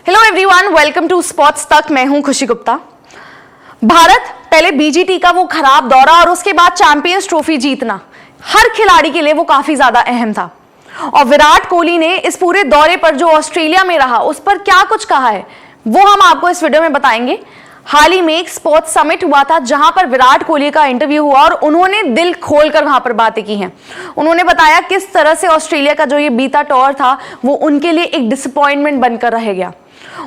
Hello everyone, welcome to sports Tak. मैं हूं खुशी गुप्ता। भारत पहले बीजीटी का वो खराब दौरा और उसके बाद चैंपियंस ट्रॉफी जीतना हर खिलाड़ी के लिए वो काफी ज्यादा अहम था। और विराट कोहली ने इस पूरे दौरे पर जो ऑस्ट्रेलिया में रहा उस पर क्या कुछ कहा है वो हम आपको इस वीडियो में बताएंगे। हाल ही में एक स्पोर्ट्स समिट हुआ था जहां पर विराट कोहली का इंटरव्यू हुआ और उन्होंने दिल खोलकर वहां पर बातें की हैं। उन्होंने बताया किस तरह से ऑस्ट्रेलिया का जो ये बीता टूर था वो उनके लिए एक डिसअपॉइंटमेंट बनकर रह गया।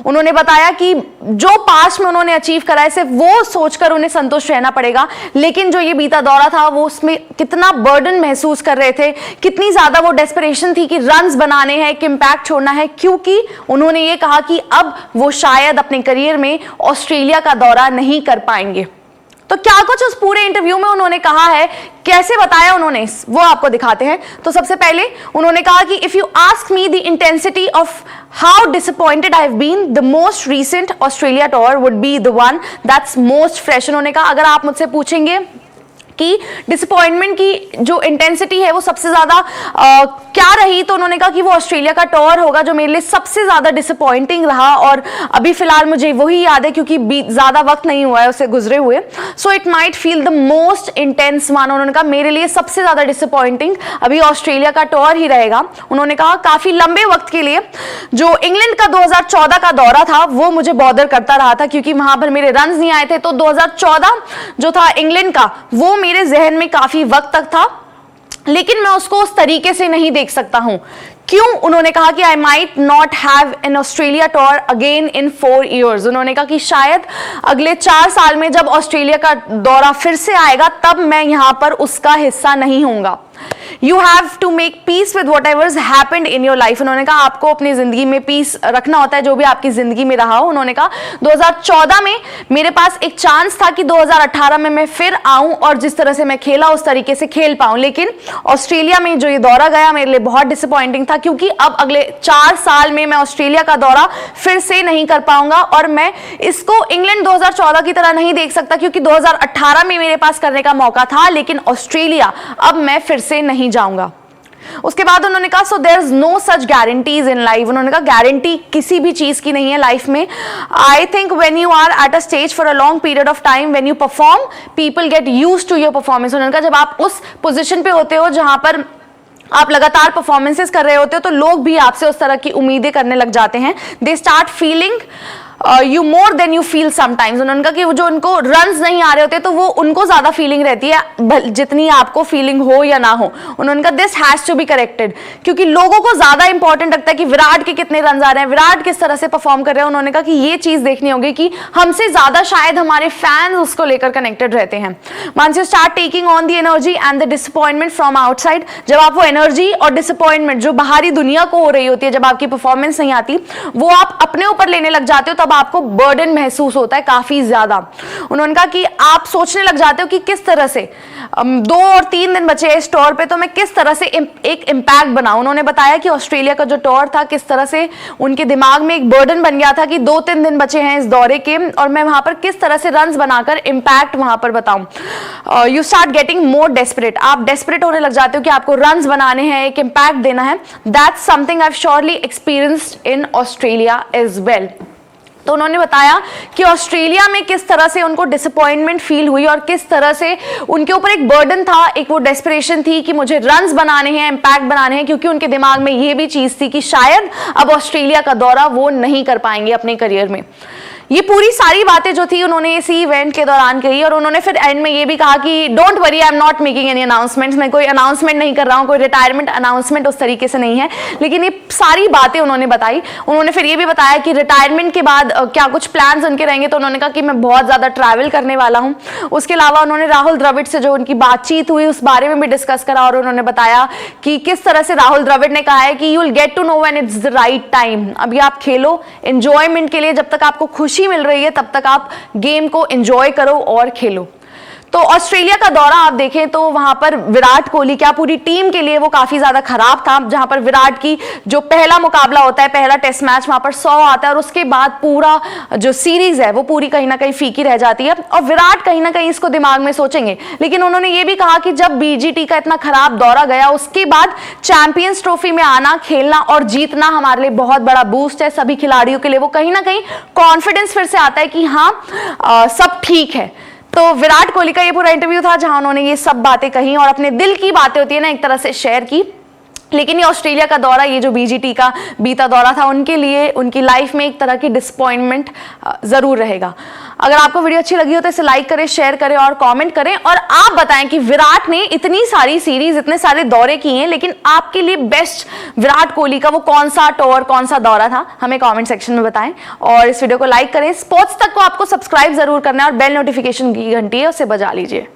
उन्होंने बताया कि जो पास्ट में उन्होंने अचीव करा है सिर्फ वो सोचकर उन्हें संतुष्ट रहना पड़ेगा, लेकिन जो ये बीता दौरा था वो उसमें कितना बर्डन महसूस कर रहे थे, कितनी ज्यादा वो डेस्परेशन थी कि रन्स बनाने हैं, एक इम्पैक्ट छोड़ना है, क्योंकि उन्होंने ये कहा कि अब वो शायद अपने करियर में ऑस्ट्रेलिया का दौरा नहीं कर पाएंगे। तो क्या कुछ उस पूरे इंटरव्यू में उन्होंने कहा है, कैसे बताया उन्होंने, वो आपको दिखाते हैं। तो सबसे पहले उन्होंने कहा कि if you ask me the intensity of how disappointed I have been, the most recent Australia tour would be the one that's most fresh. उन्होंने कहा अगर आप मुझसे पूछेंगे कि डिसअपॉइंटमेंट की जो इंटेंसिटी है वो सबसे ज्यादा क्या रही, तो उन्होंने कहा कि वो ऑस्ट्रेलिया का टूर होगा जो मेरे लिए सबसे ज्यादा डिसअपॉइंटिंग रहा। और अभी फिलहाल मुझे वही याद है क्योंकि ज्यादा वक्त नहीं हुआ है उसे गुजरे हुए। So it might feel the most intense one. उन्होंने कहा मेरे लिए सबसे ज्यादा डिसअपॉइंटिंग अभी ऑस्ट्रेलिया का टूर ही रहेगा। उन्होंने कहा काफी लंबे वक्त के लिए जो इंग्लैंड का 2014 का दौरा था वो मुझे बॉदर करता रहा था क्योंकि वहां पर मेरे रन नहीं आए थे। तो 2014 जो था इंग्लैंड का वो मेरे जहन में काफी वक्त तक था, लेकिन मैं उसको उस तरीके से नहीं देख सकता हूं। क्यों? उन्होंने कहा कि I might not have an Australia tour again in 4 years। उन्होंने कहा कि शायद अगले 4 साल में जब ऑस्ट्रेलिया का दौरा फिर से आएगा तब मैं यहां पर उसका हिस्सा नहीं होऊंगा। You have to make peace with whatever's happened in your life. उन्होंने कहा आपको अपनी जिंदगी में पीस रखना होता है जो भी आपकी जिंदगी में रहा हो। उन्होंने कहा 2014 में मेरे पास एक चांस था कि 2018 में मैं फिर आऊं और जिस तरह से मैं खेला उस तरीके से खेल पाऊं, लेकिन ऑस्ट्रेलिया में जो ये दौरा गया मेरे लिए बहुत डिसअपॉइंटिंग था क्योंकि अब अगले 4 साल में मैं ऑस्ट्रेलिया का दौरा फिर से नहीं कर पाऊंगा और मैं इसको इंग्लैंड 2014 की तरह नहीं देख सकता क्योंकि 2018 में मेरे पास करने का मौका था, लेकिन ऑस्ट्रेलिया अब मैं फिर से नहीं जाऊंगा। उसके बाद उन्होंने कहा so there is no such guarantees in life. उन्होंने कहा गारंटी किसी भी चीज की नहीं है लाइफ में। I think when you are at a stage for a long period of time, when you perform, people get used to your performance. उन्होंने कहा जब आप उस पोजीशन पे होते हो जहां पर आप लगातार परफॉर्मेंसेस कर रहे होते हो तो लोग भी आपसे उस तरह की उम्मीदें करने लग जाते हैं। They start feeling you more than you feel sometimes. उन्होंने कहा कि वो जो उनको रन्स नहीं आ रहे होते तो वो उनको ज्यादा फीलिंग रहती है जितनी आपको फीलिंग हो या ना हो। उन्होंने कहा this has to be corrected क्योंकि लोगों को ज्यादा इंपॉर्टेंट लगता है कि विराट के कितने रन आ रहे हैं, विराट किस तरह से परफॉर्म कर रहे हैं। उन्होंने कहा कि ये चीज देखनी होगी कि हमसे ज्यादा शायद हमारे फैंस उसको लेकर कनेक्टेड रहते हैं। Once you start taking on the energy and the disappointment from outside, जब आप वो एनर्जी और डिसअपॉइंटमेंट जो बाहरी दुनिया को हो रही होती है, जब आपकी परफॉर्मेंस नहीं आती, वो आप अपने ऊपर लेने लग जाते हो, तब आपको बर्डन महसूस होता है काफी ज्यादा। उन्होंने कहा कि आप सोचने लग जाते हो कि किस तरह से 2 और 3 दिन बचे इस टूर पे तो मैं किस तरह से एक इम्पैक्ट बनाऊं। उन्होंने बताया कि ऑस्ट्रेलिया का जो टूर था किस तरह से उनके दिमाग में एक बर्डन बन गया था कि 2-3 दिन बचे हैं इस दौरे के और मैं वहां पर किस तरह से रन्स बनाकर इम्पैक्ट वहां पर बताऊं। You start getting more desperate. आप डेस्परेट होने लग जाते हो कि आपको रन्स बनाने हैं, एक इम्पैक्ट देना है। That's something I have surely experienced in Australia as well. तो उन्होंने बताया कि ऑस्ट्रेलिया में किस तरह से उनको डिसअपॉइंटमेंट फील हुई और किस तरह से उनके ऊपर एक बर्डन था, एक वो डेस्परेशन थी कि मुझे रन्स बनाने हैं, इम्पैक्ट बनाने हैं, क्योंकि उनके दिमाग में ये भी चीज थी कि शायद अब ऑस्ट्रेलिया का दौरा वो नहीं कर पाएंगे अपने करियर में। ये पूरी सारी बातें जो थी उन्होंने इसी इवेंट के दौरान कही और उन्होंने फिर एंड में ये भी कहा कि don't worry, I am not making any announcements. मैं कोई अनाउंसमेंट नहीं कर रहा हूँ, कोई रिटायरमेंट अनाउंसमेंट उस तरीके से नहीं है, लेकिन ये सारी बातें उन्होंने बताई। उन्होंने फिर ये भी बताया कि रिटायरमेंट के बाद क्या कुछ प्लान्स उनके रहेंगे, तो उन्होंने कहा कि मैं बहुत ज्यादा ट्रैवल करने वाला हूँ। उसके अलावा उन्होंने राहुल द्रविड़ से जो उनकी बातचीत हुई उस बारे में भी डिस्कस करा और उन्होंने बताया कि किस तरह से राहुल द्रविड़ ने कहा है कि you will get to know when it's the right time. अभी आप खेलो एंजॉयमेंट के लिए, जब तक आपको खुशी मिल रही है तब तक आप गेम को एंजॉय करो और खेलो। तो ऑस्ट्रेलिया का दौरा आप देखें तो वहां पर विराट कोहली क्या पूरी टीम के लिए वो काफी ज्यादा खराब था, जहां पर विराट की जो पहला मुकाबला होता है, पहला टेस्ट मैच, वहां पर 100 आता है और उसके बाद पूरा जो सीरीज है वो पूरी कहीं ना कहीं फीकी रह जाती है और विराट कहीं ना कहीं इसको दिमाग में सोचेंगे। लेकिन उन्होंने ये भी कहा कि जब बीजीटी का इतना खराब दौरा गया उसके बाद चैंपियंस ट्रॉफी में आना, खेलना और जीतना हमारे लिए बहुत बड़ा बूस्ट है। सभी खिलाड़ियों के लिए वो कहीं ना कहीं कॉन्फिडेंस फिर से आता है कि हाँ सब ठीक है। तो विराट कोहली का ये पूरा इंटरव्यू था जहां उन्होंने ये सब बातें कही और अपने दिल की बातें होती है ना एक तरह से शेयर की। लेकिन ये ऑस्ट्रेलिया का दौरा, ये जो बीजीटी का बीता दौरा था, उनके लिए उनकी लाइफ में एक तरह की डिसअपॉइंटमेंट जरूर रहेगा। अगर आपको वीडियो अच्छी लगी हो तो इसे लाइक करें, शेयर करें और कमेंट करें और आप बताएं कि विराट ने इतनी सारी सीरीज, इतने सारे दौरे किए हैं, लेकिन आपके लिए बेस्ट विराट कोहली का वो कौन सा टूर, कौन सा दौरा था, हमें कमेंट सेक्शन में बताएं। और इस वीडियो को लाइक करें। स्पोर्ट्स तक को आपको सब्सक्राइब जरूर करना है और बेल नोटिफिकेशन की घंटी है उसे बजा लीजिए।